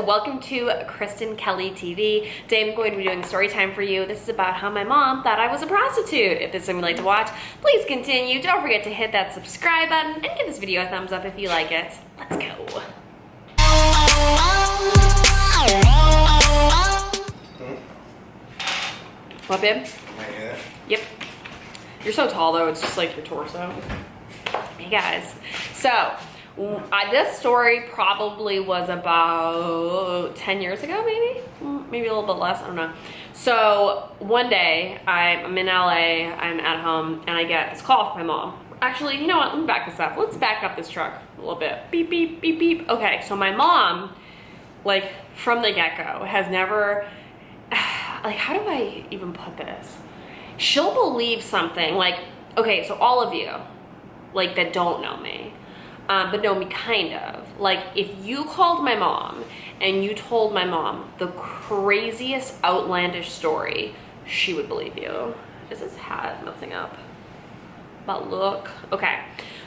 welcome to KristenKellyTV. Today I'm going to be doing story time for you. This is about how my mom thought I was a prostitute. If this is something you'd like to watch, please continue. Don't forget to hit that subscribe button and give this video a thumbs up if you like it. Let's go. What, babe? Yep. You're so tall though, it's just like your torso. Hey guys. So, this story probably was about 10 years ago, maybe a little bit less, I don't know. So one day I'm in LA, I'm at home, and I get this call from my mom. Actually, you know what, let me back this up. Let's back up this truck a little bit. Beep, beep, beep, beep. Okay, so my mom, like from the get-go, has never, like how do I even put this? She'll believe something like, okay, so all of you, like that don't know me, but know me kind of. Like if you called my mom and you told my mom the craziest outlandish story, she would believe you. Is this hat messing up? But look, okay.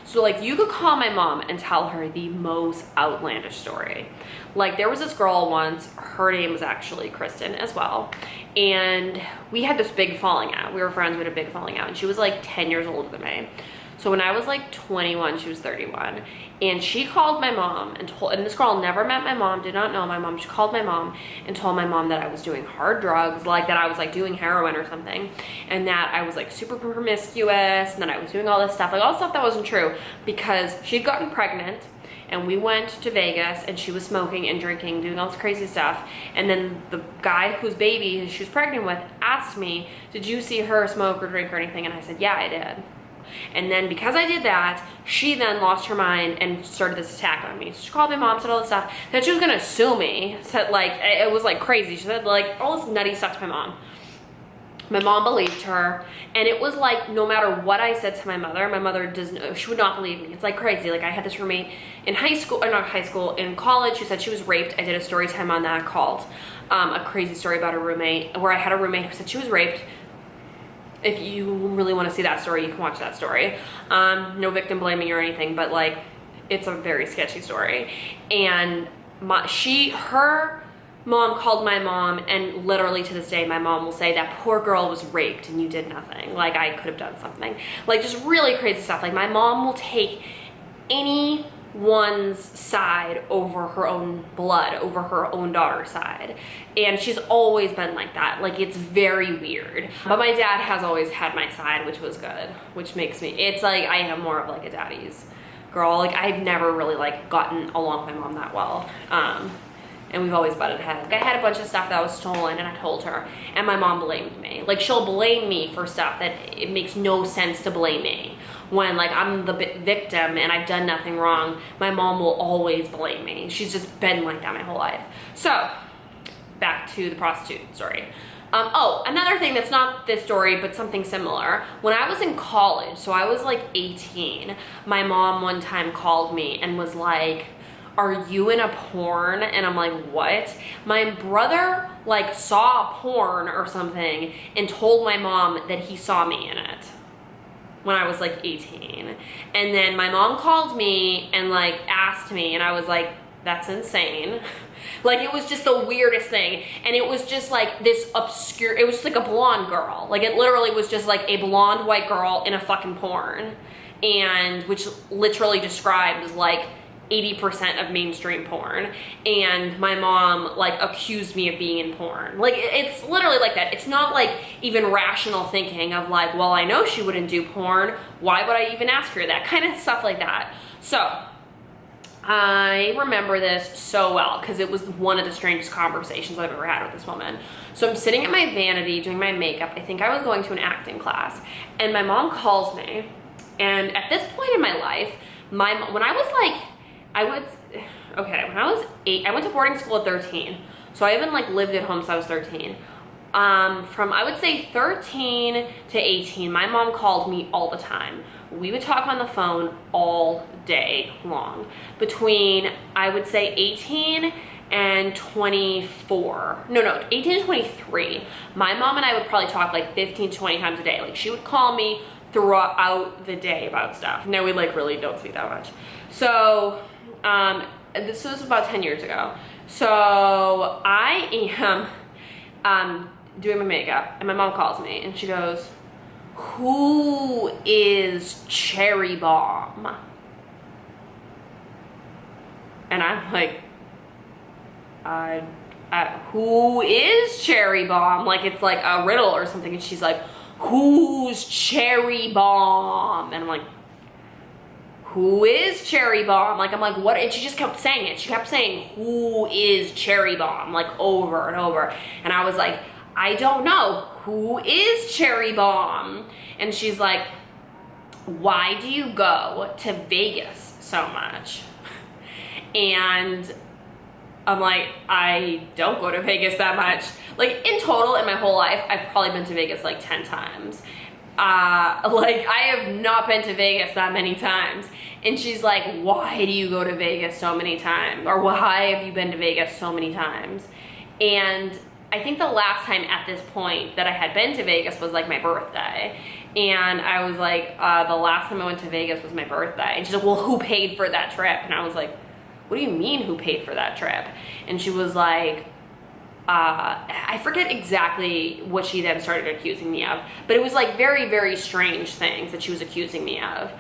So like you could call my mom and tell her the most outlandish story. Like there was this girl once, her name was actually Kristen as well. And we had this big falling out. We were friends, we had a big falling out. And she was like 10 years older than me. So when I was like 21, she was 31. And she called my mom and and this girl never met my mom, did not know my mom. She called my mom and told my mom that I was doing hard drugs, like that I was like doing heroin or something. And that I was like super promiscuous and that I was doing all this stuff, like all this stuff that wasn't true, because she'd gotten pregnant and we went to Vegas and she was smoking and drinking, doing all this crazy stuff. And then the guy whose baby she was pregnant with asked me, did you see her smoke or drink or anything? And I said, yeah, I did. And then because I did that, she then lost her mind and started this attack on me. So she called my mom, said all this stuff, that she was gonna sue me, said like, it was like crazy. She said like all this nutty stuff to my mom. My mom believed her, and it was like no matter what I said to my mother doesn't, she would not believe me. It's like crazy. Like I had this roommate in high school, or not high school, in college, who said she was raped. I did a story time on that called a crazy story about a roommate, where I had a roommate who said she was raped. If you really want to see that story, you can watch that story. No victim blaming or anything, but like, it's a very sketchy story. And her mom called my mom, and literally to this day, my mom will say that poor girl was raped and you did nothing. Like I could have done something. Like just really crazy stuff. Like my mom will take anyone's side over her own blood, over her own daughter's side. And she's always been like that. Like it's very weird. But my dad has always had my side, which was good, which makes me, it's like I am more of like a daddy's girl. Like I've never really like gotten along with my mom that well. And we've always butted heads. I had a bunch of stuff that was stolen and I told her, and my mom blamed me. Like she'll blame me for stuff that it makes no sense to blame me. When like I'm the victim and I've done nothing wrong, my mom will always blame me. She's just been like that my whole life. So back to the prostitute story. Oh, another thing that's not this story, but something similar. When I was in college, so I was like 18, my mom one time called me and was like, are you in a porn? And I'm like, what? My brother like saw porn or something and told my mom that he saw me in it when I was like 18. And then my mom called me and like asked me, and I was like, that's insane. Like it was just the weirdest thing. And it was just like this obscure, it was just like a blonde girl. Like it literally was just like a blonde white girl in a fucking porn. And which literally described as like 80% of mainstream porn. And my mom like accused me of being in porn. Like it's literally like that. It's not like even rational thinking of like, well, I know she wouldn't do porn, why would I even ask her that? Kind of stuff like that. So I remember this so well because it was one of the strangest conversations I've ever had with this woman. So I'm sitting at my vanity doing my makeup. I think I was going to an acting class, and my mom calls me. And at this point in my life, when I was like, when I was 8, I went to boarding school at 13. So I haven't like lived at home since I was 13. From I would say 13 to 18, my mom called me all the time. We would talk on the phone all day long. Between I would say 18 and 24, 18 to 23, my mom and I would probably talk like 15 to 20 times a day. Like she would call me throughout the day about stuff. Now we like really don't speak that much. So this was about 10 years ago. So I am doing my makeup, and my mom calls me, and she goes, "Who is Cherry Bomb?" And I'm like, who is Cherry Bomb? Like, it's like a riddle or something. And she's like, "Who's Cherry Bomb?" And I'm like, "Who is Cherry Bomb?" Like, I'm like, what? And she just kept saying it. She kept saying, "Who is Cherry Bomb?" Like, over and over. And I was like, "I don't know. Who is Cherry Bomb?" And she's like, "Why do you go to Vegas so much?" And I'm like, "I don't go to Vegas that much." Like, in total, in my whole life, I've probably been to Vegas like 10 times. Like, I have not been to Vegas that many times. And she's like, "Why do you go to Vegas so many times?" Or, "Why have you been to Vegas so many times?" And I think the last time at this point that I had been to Vegas was like my birthday. And I was like, the last time I went to Vegas was my birthday. And she's like, "Well, who paid for that trip?" And I was like, "What do you mean, who paid for that trip?" And she was like, I forget exactly what she then started accusing me of, but it was like very, very strange things that she was accusing me of.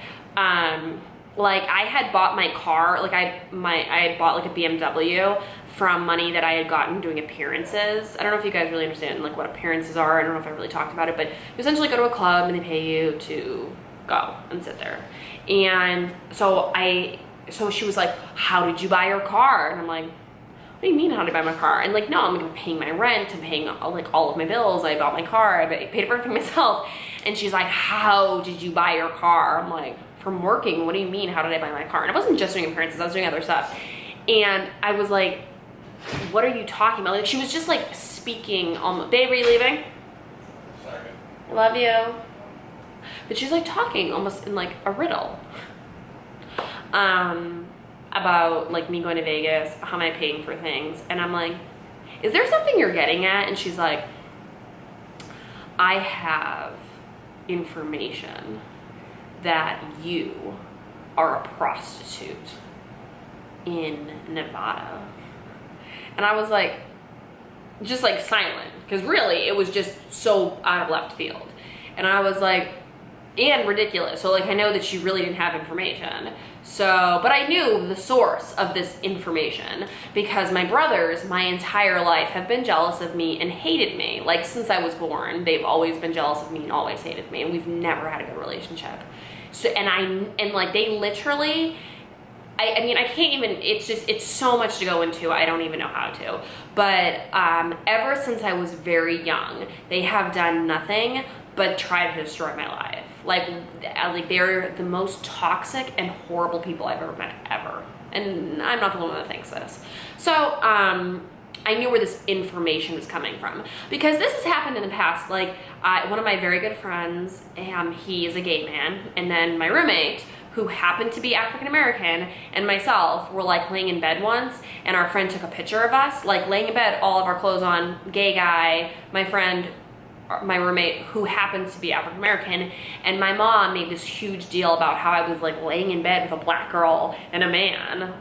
Like, I had bought my car, like I had bought like a BMW from money that I had gotten doing appearances. I don't know if you guys really understand like what appearances are. I don't know if I really talked about it, but you essentially go to a club and they pay you to go and sit there. And so she was like, "How did you buy your car?" And I'm like, "What do you mean, how did I buy my car?" And like, "No, I'm paying my rent, I'm paying like all of my bills, I bought my car, I paid for everything myself." And she's like, "How did you buy your car?" I'm like, "From working. What do you mean, how did I buy my car?" And I wasn't just doing appearances, I was doing other stuff. And I was like, "What are you talking about?" Like, she was just like speaking almost, "Babe, are you leaving?" Sorry. "I love you." But she's like talking almost in like a riddle. About like me going to Vegas, how am I paying for things? And I'm like, "Is there something you're getting at?" And she's like, "I have information that you are a prostitute in Nevada." And I was like, just like silent, because really it was just so out of left field. And I was like, and ridiculous. So like, I know that she really didn't have information. So, but I knew the source of this information because my brothers, my entire life, have been jealous of me and hated me. Like, since I was born, they've always been jealous of me and always hated me, and we've never had a good relationship. So, and like, they literally, I mean, I can't even, it's so much to go into, I don't even know how to. But ever since I was very young, they have done nothing but try to destroy my life. Like they're the most toxic and horrible people I've ever met, ever. And I'm not the one that thinks this. So I knew where this information was coming from, because this has happened in the past. Like one of my very good friends, he is a gay man, and then my roommate, who happened to be African American, and myself were like laying in bed once, and our friend took a picture of us, like laying in bed, all of our clothes on, gay guy, my friend, my roommate, who happens to be African American, and my mom made this huge deal about how I was like laying in bed with a black girl and a man.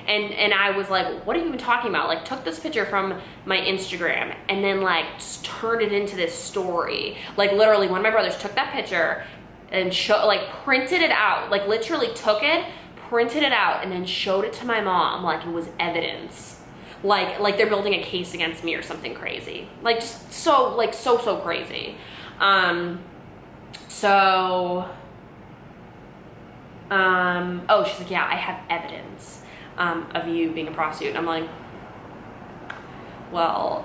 And I was like, "What are you even talking about?" Like, took this picture from my Instagram and then like just turned it into this story. Like, literally, one of my brothers took that picture and printed it out, like literally took it, printed it out, and then showed it to my mom like it was evidence. Like they're building a case against me or something crazy. Like, just so crazy. Oh, she's like, "Yeah, I have evidence of you being a prostitute." And I'm like, "Well,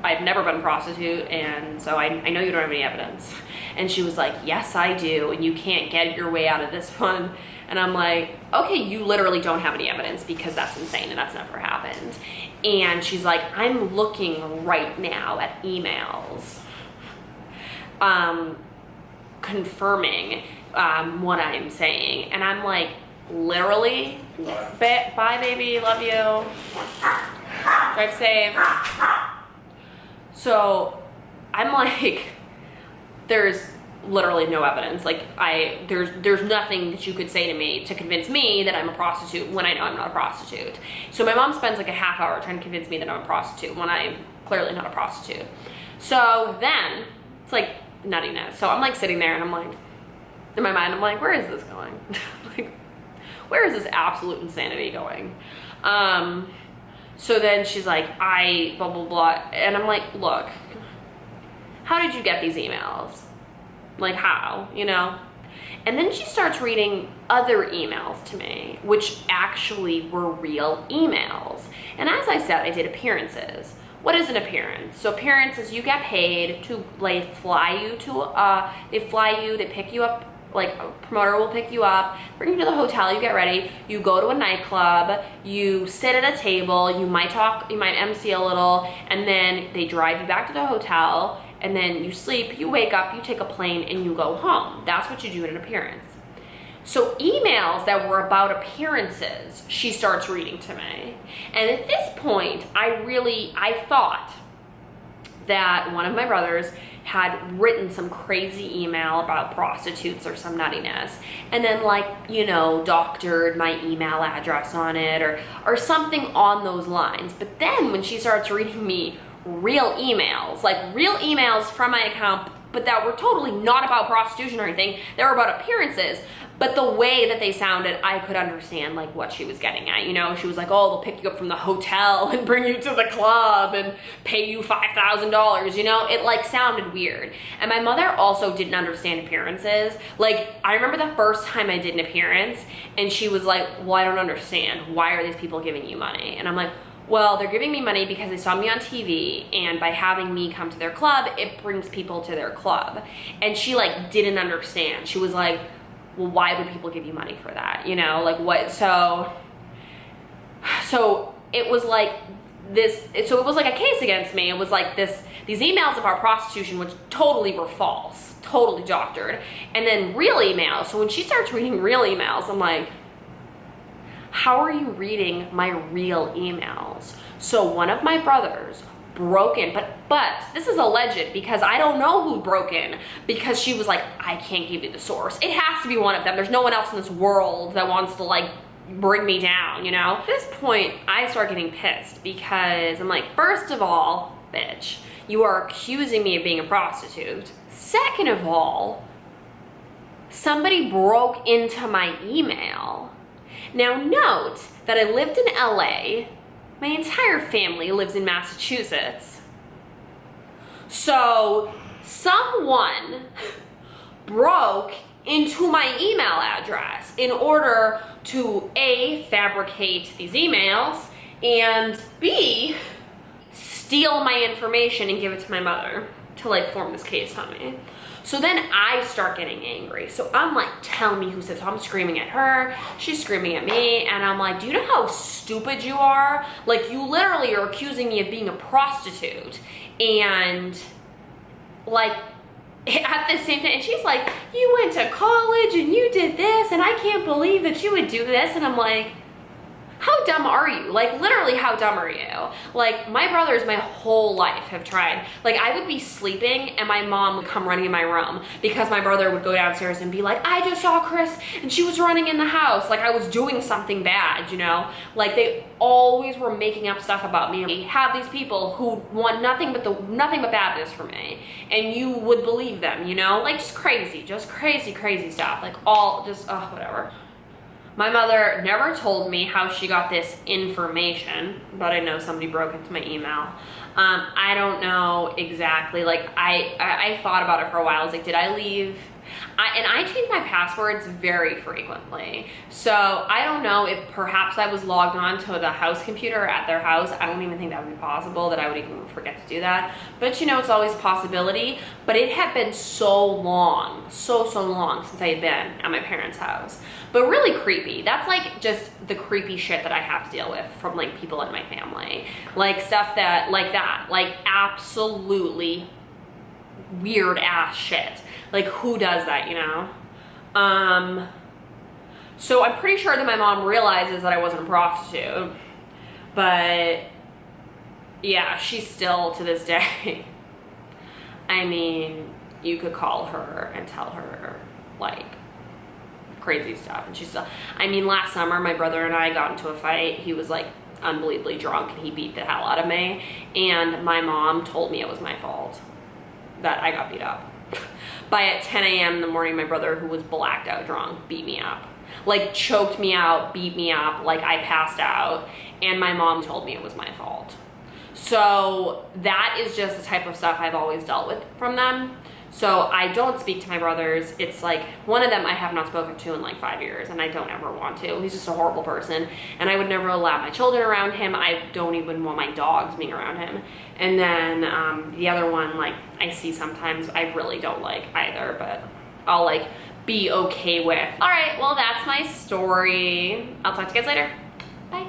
I've never been a prostitute, and so I know you don't have any evidence." And she was like, "Yes, I do, and you can't get your way out of this one." And I'm like, "Okay, you literally don't have any evidence, because that's insane and that's never happened." And she's like, "I'm looking right now at emails confirming what I'm saying." And I'm like, literally, bye baby, love you, drive safe. So I'm like, there's literally no evidence. Like there's nothing that you could say to me to convince me that I'm a prostitute when I know I'm not a prostitute. So my mom spends like a half hour trying to convince me that I'm a prostitute when I'm clearly not a prostitute. So then it's like nuttiness. So I'm like sitting there and I'm like, in my mind, I'm like, where is this going? Like, where is this absolute insanity going? So then she's like, blah, blah, blah. And I'm like, look, how did you get these emails? Like, how, you know? And then she starts reading other emails to me, which actually were real emails. And as I said, I did appearances. What is an appearance? So appearance is you get paid to, like, they pick you up, like a promoter will pick you up, bring you to the hotel, you get ready, you go to a nightclub, you sit at a table, you might talk, you might MC a little, and then they drive you back to the hotel, and then you sleep, you wake up, you take a plane, and you go home. That's what you do at an appearance. So emails that were about appearances, she starts reading to me. And at this point, I thought that one of my brothers had written some crazy email about prostitutes or some nuttiness, and then, like, you know, doctored my email address on it or something on those lines. But then when she starts reading me real emails, like real emails from my account, but that were totally not about prostitution or anything, they were about appearances, but the way that they sounded, I could understand, like, what she was getting at, you know? She was like, oh, they'll pick you up from the hotel and bring you to the club and pay you $5,000, you know? It, like, sounded weird. And my mother also didn't understand appearances. Like, I remember the first time I did an appearance, and she was like, well, I don't understand. Why are these people giving you money? And I'm like, well, they're giving me money because they saw me on TV, and by having me come to their club, it brings people to their club. And she, like, didn't understand. She was like, well, why would people give you money for that? You know, like, what? So it was like this, so it was like a case against me. It was like these emails about prostitution, which totally were false, totally doctored. And then real emails. So when she starts reading real emails, I'm like, how are you reading my real emails? So one of my brothers broke in, but this is alleged because I don't know who broke in, because she was like, I can't give you the source. It has to be one of them. There's no one else in this world that wants to, like, bring me down, you know? At this point, I start getting pissed because I'm like, first of all, bitch, you are accusing me of being a prostitute. Second of all, somebody broke into my email. Now note that I lived in LA. My entire family lives in Massachusetts. So someone broke into my email address in order to A, fabricate these emails, and B, steal my information and give it to my mother to, like, form this case on me. So then I start getting angry. So I'm like, tell me who said so. I'm screaming at her, she's screaming at me, and I'm like, do you know how stupid you are? Like, you literally are accusing me of being a prostitute. And, like, at the same time, and she's like, you went to college and you did this, and I can't believe that you would do this. And I'm like, how dumb are you? Like, literally, how dumb are you? Like, my brothers my whole life have tried. Like, I would be sleeping and my mom would come running in my room because my brother would go downstairs and be like, I just saw Chris and she was running in the house. Like, I was doing something bad, you know? Like, they always were making up stuff about me. We have these people who want nothing but badness for me, and you would believe them, you know? Like, just crazy stuff. Like, all just, whatever. My mother never told me how she got this information, but I know somebody broke into my email. I don't know exactly. Like, I thought about it for a while. I was like, did I leave? And I change my passwords very frequently. So I don't know if perhaps I was logged on to the house computer at their house. I don't even think that would be possible, that I would even forget to do that. But, you know, it's always a possibility. But it had been so long, so long since I had been at my parents' house. But really creepy. That's, like, just the creepy shit that I have to deal with from, like, people in my family. Like, stuff that, like that. Like, absolutely weird ass shit. Like, who does that, you know? So I'm pretty sure that my mom realizes that I wasn't a prostitute. But yeah, she's still, to this day, I mean, you could call her and tell her like crazy stuff. And she's still, I mean, last summer my brother and I got into a fight. He was like unbelievably drunk and he beat the hell out of me. And my mom told me it was my fault that I got beat up. By at 10 a.m. in the morning, my brother, who was blacked out drunk, beat me up. Like choked me out, beat me up, like I passed out. And my mom told me it was my fault. So that is just the type of stuff I've always dealt with from them. So I don't speak to my brothers. It's like one of them I have not spoken to in like 5 years, and I don't ever want to. He's just a horrible person, and I would never allow my children around him. I don't even want my dogs being around him. And then the other one, like I see sometimes, I really don't like either, but I'll like be okay with. All right, well that's my story. I'll talk to you guys later. Bye.